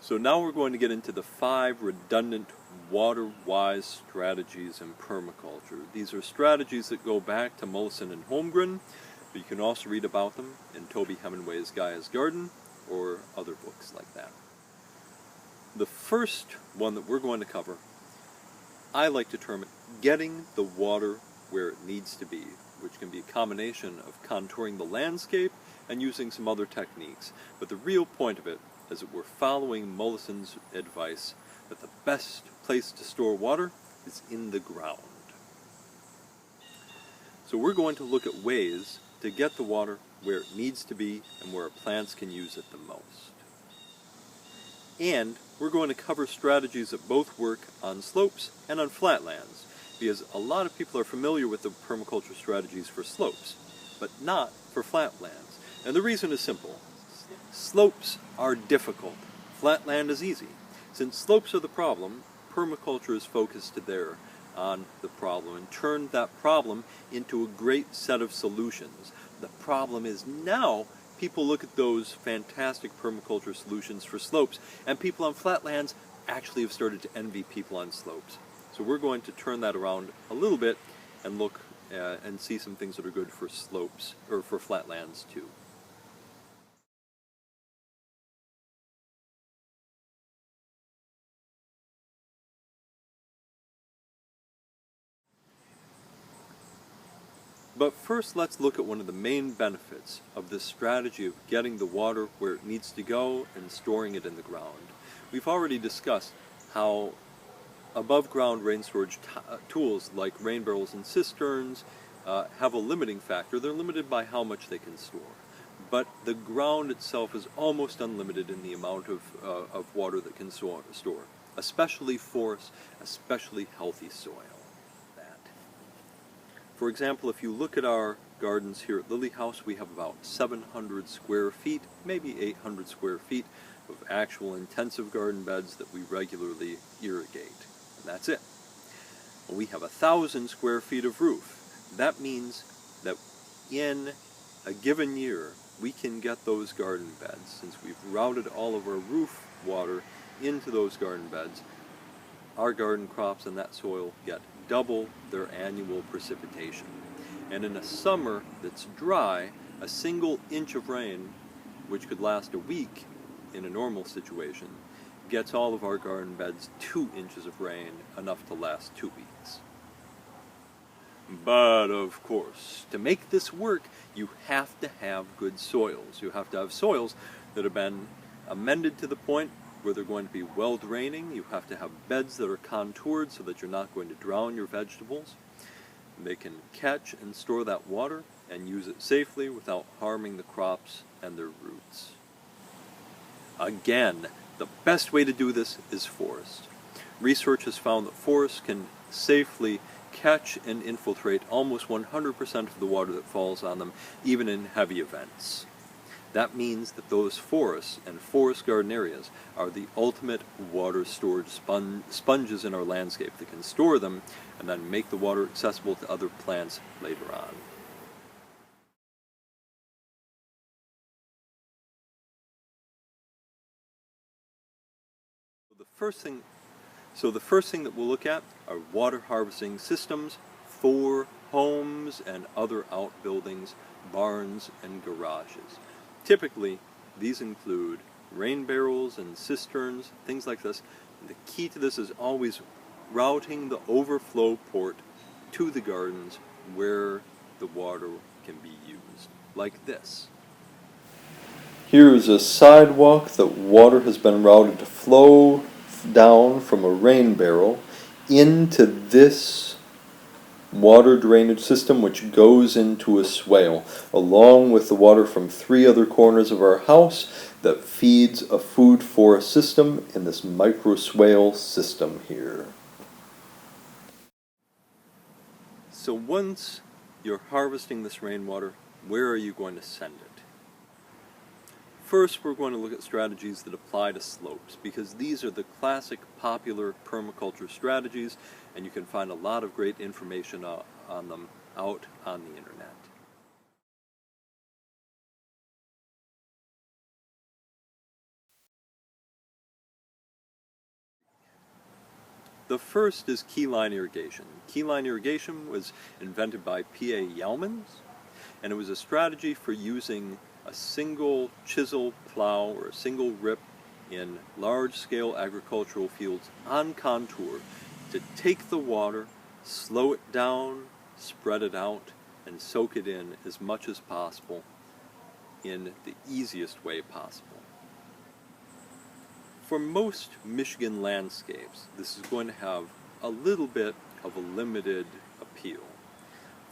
So now we're going to get into the 5 redundant water-wise strategies in permaculture. These are strategies that go back to Mollison and Holmgren, but you can also read about them in Toby Hemenway's Gaia's Garden or other books like that. The first one that we're going to cover, I like to term it getting the water where it needs to be, which can be a combination of contouring the landscape and using some other techniques. But the real point of it is that we're following Mollison's advice that the best place to store water is in the ground. So we're going to look at ways to get the water where it needs to be and where our plants can use it the most. And we're going to cover strategies that both work on slopes and on flatlands, because a lot of people are familiar with the permaculture strategies for slopes, but not for flatlands. And the reason is simple. Slopes are difficult. Flatland is easy. Since slopes are the problem, permaculture is focused there on the problem and turned that problem into a great set of solutions. The problem is now people look at those fantastic permaculture solutions for slopes, and people on flatlands actually have started to envy people on slopes. So we're going to turn that around a little bit and look and see some things that are good for slopes, or for flatlands too. But first, let's look at one of the main benefits of this strategy of getting the water where it needs to go and storing it in the ground. We've already discussed how above-ground rain storage tools like rain barrels and cisterns have a limiting factor. They're limited by how much they can store. But the ground itself is almost unlimited in the amount of water that can store, especially forest, especially healthy soil. For example, if you look at our gardens here at Lily House, we have about 700 square feet, maybe 800 square feet of actual intensive garden beds that we regularly irrigate. And that's it. We have 1,000 square feet of roof. That means that in a given year, we can get those garden beds. Since we've routed all of our roof water into those garden beds, our garden crops and that soil get double their annual precipitation. And in a summer that's dry, a single inch of rain, which could last a week in a normal situation, gets all of our garden beds 2 inches of rain, enough to last 2 weeks. But of course, to make this work, you have to have good soils. You have to have soils that have been amended to the point where they're going to be well draining. You have to have beds that are contoured so that you're not going to drown your vegetables. They can catch and store that water and use it safely without harming the crops and their roots. Again, the best way to do this is forest. Research has found that forests can safely catch and infiltrate almost 100% of the water that falls on them, even in heavy events. That means that those forests and forest garden areas are the ultimate water storage sponges in our landscape that can store them and then make the water accessible to other plants later on. So the first thing that we'll look at are water harvesting systems for homes and other outbuildings, barns and garages. Typically, these include rain barrels and cisterns, things like this. And the key to this is always routing the overflow port to the gardens where the water can be used, like this. Here is a sidewalk that water has been routed to flow down from a rain barrel into this water drainage system, which goes into a swale, along with the water from 3 other corners of our house that feeds a food forest system in this micro swale system here. So once you're harvesting this rainwater, where are you going to send it? First, we're going to look at strategies that apply to slopes, because these are the classic popular permaculture strategies, and you can find a lot of great information on them out on the internet. The first is keyline irrigation. Keyline irrigation was invented by P.A. Yeomans, and it was a strategy for using a single chisel plow or a single rip in large-scale agricultural fields on contour to take the water, slow it down, spread it out, and soak it in as much as possible in the easiest way possible. For most Michigan landscapes, this is going to have a little bit of a limited appeal.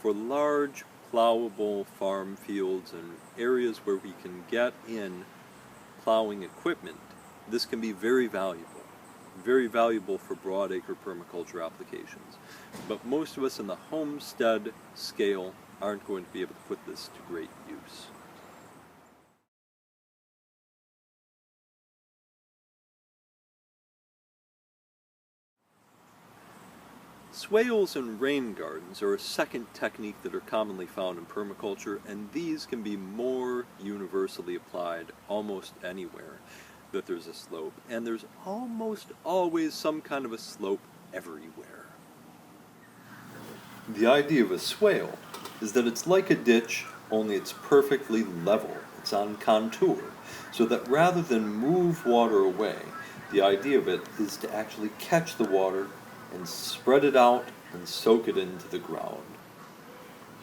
For large, plowable farm fields and areas where we can get in plowing equipment, this can be very valuable for broadacre permaculture applications. But most of us in the homestead scale aren't going to be able to put this to great use. Swales and rain gardens are a second technique that are commonly found in permaculture, and these can be more universally applied almost anywhere that there's a slope, and there's almost always some kind of a slope everywhere. The idea of a swale is that it's like a ditch, only it's perfectly level. It's on contour, so that rather than move water away, the idea of it is to actually catch the water and spread it out and soak it into the ground.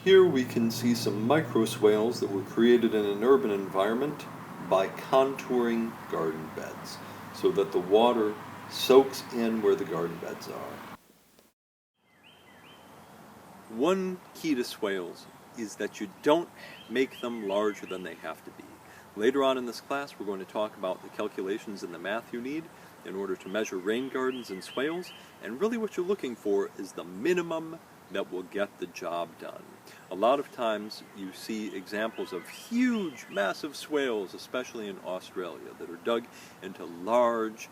Here we can see some micro swales that were created in an urban environment by contouring garden beds, so that the water soaks in where the garden beds are. One key to swales is that you don't make them larger than they have to be. Later on in this class, we're going to talk about the calculations and the math you need in order to measure rain gardens and swales, and really what you're looking for is the minimum that will get the job done. A lot of times you see examples of huge, massive swales, especially in Australia, that are dug into large,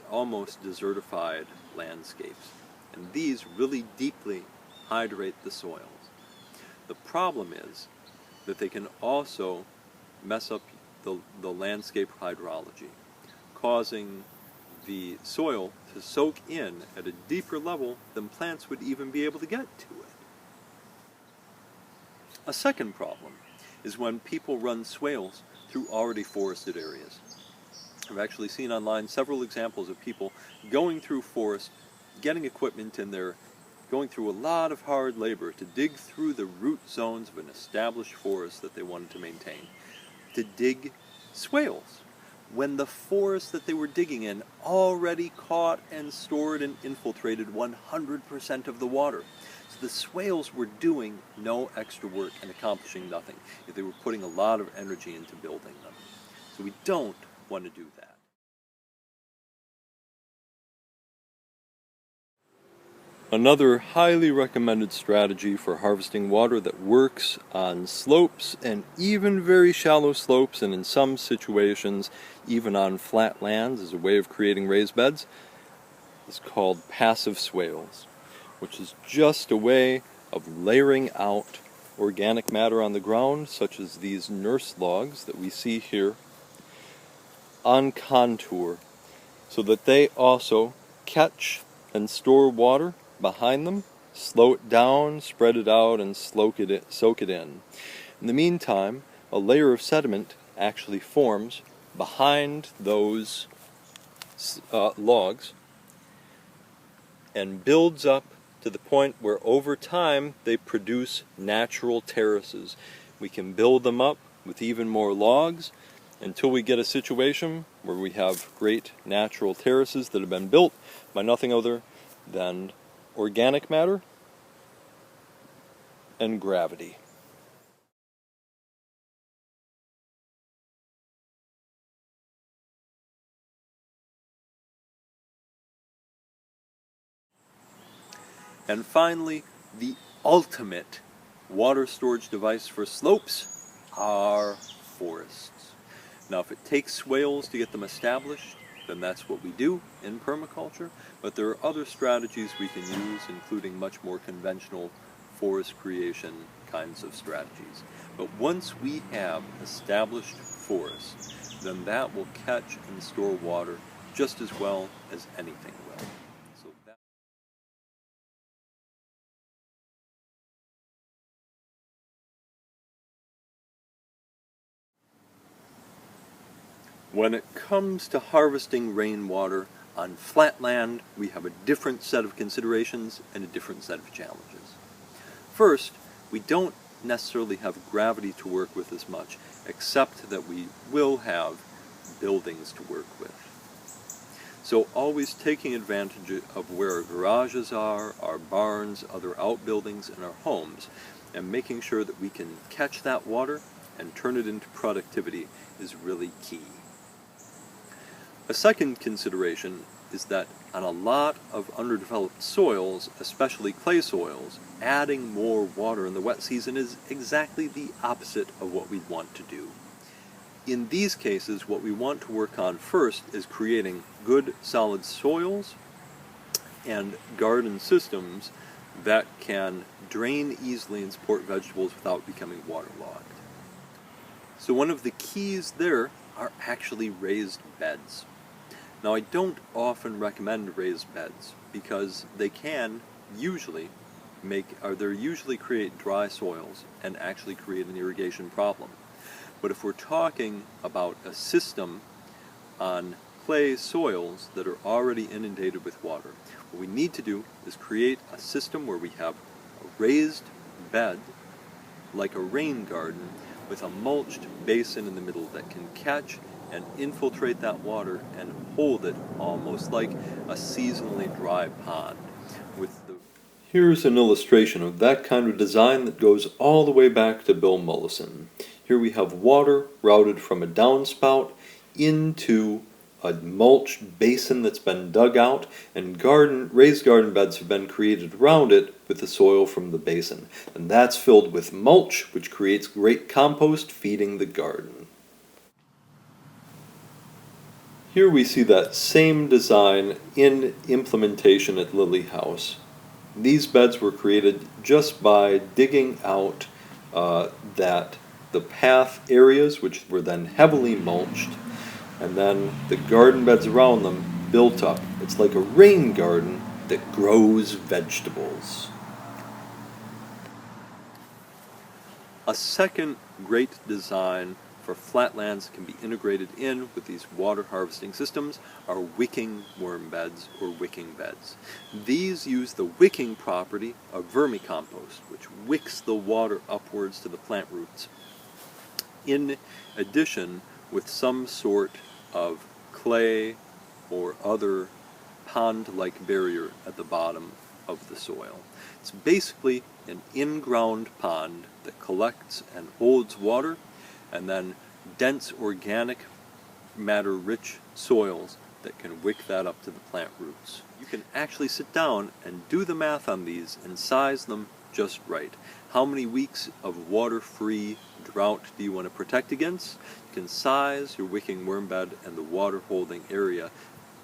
almost desertified landscapes. And these really deeply hydrate the soils. The problem is that they can also mess up the landscape hydrology, causing the soil to soak in at a deeper level than plants would even be able to get to it. A second problem is when people run swales through already forested areas. I've actually seen online several examples of people going through forest, getting equipment in there, going through a lot of hard labor to dig through the root zones of an established forest that they wanted to maintain, to dig swales, when the forest that they were digging in already caught and stored and infiltrated 100% of the water. So the swales were doing no extra work and accomplishing nothing if they were putting a lot of energy into building them. So we don't want to do that. Another highly recommended strategy for harvesting water that works on slopes and even very shallow slopes, and in some situations even on flat lands as a way of creating raised beds, is called passive swales, which is just a way of layering out organic matter on the ground, such as these nurse logs that we see here, on contour, so that they also catch and store water behind them, slow it down, spread it out, and soak it in. In the meantime, a layer of sediment actually forms behind those logs and builds up to the point where over time they produce natural terraces. We can build them up with even more logs until we get a situation where we have great natural terraces that have been built by nothing other than organic matter and gravity. And finally, the ultimate water storage device for slopes are forests. Now, if it takes swales to get them established, then that's what we do in permaculture, but there are other strategies we can use, including much more conventional forest creation kinds of strategies. But once we have established forests, then that will catch and store water just as well as anything will. When it comes to harvesting rainwater on flat land, we have a different set of considerations and a different set of challenges. First, we don't necessarily have gravity to work with as much, except that we will have buildings to work with. So always taking advantage of where our garages are, our barns, other outbuildings, and our homes, and making sure that we can catch that water and turn it into productivity is really key. A second consideration is that on a lot of underdeveloped soils, especially clay soils, adding more water in the wet season is exactly the opposite of what we want to do. In these cases, what we want to work on first is creating good, solid soils and garden systems that can drain easily and support vegetables without becoming waterlogged. So one of the keys there are actually raised beds. Now, I don't often recommend raised beds because they can usually create dry soils and actually create an irrigation problem. But if we're talking about a system on clay soils that are already inundated with water, what we need to do is create a system where we have a raised bed, like a rain garden, with a mulched basin in the middle that can catch and infiltrate that water and hold it almost like a seasonally dry pond. Here's an illustration of that kind of design that goes all the way back to Bill Mollison. Here we have water routed from a downspout into a mulched basin that's been dug out, and raised garden beds have been created around it with the soil from the basin. And that's filled with mulch, which creates great compost feeding the garden. Here we see that same design in implementation at Lily House. These beds were created just by digging out the path areas, which were then heavily mulched, and then the garden beds around them built up. It's like a rain garden that grows vegetables. A second great design for flatlands that can be integrated in with these water harvesting systems are wicking worm beds or wicking beds. These use the wicking property of vermicompost, which wicks the water upwards to the plant roots, in addition with some sort of clay or other pond-like barrier at the bottom of the soil. It's basically an in-ground pond that collects and holds water, and then dense organic matter-rich soils that can wick that up to the plant roots. You can actually sit down and do the math on these and size them just right. How many weeks of water-free drought do you want to protect against? You can size your wicking worm bed and the water-holding area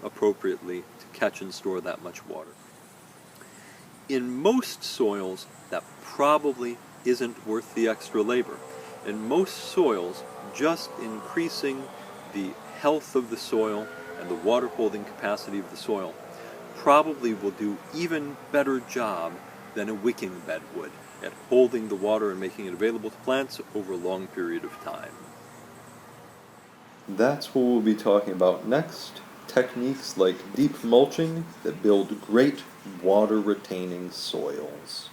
appropriately to catch and store that much water. In most soils, that probably isn't worth the extra labor. In most soils, just increasing the health of the soil and the water holding capacity of the soil probably will do even better job than a wicking bed would at holding the water and making it available to plants over a long period of time. That's what we'll be talking about next. Techniques like deep mulching that build great water retaining soils.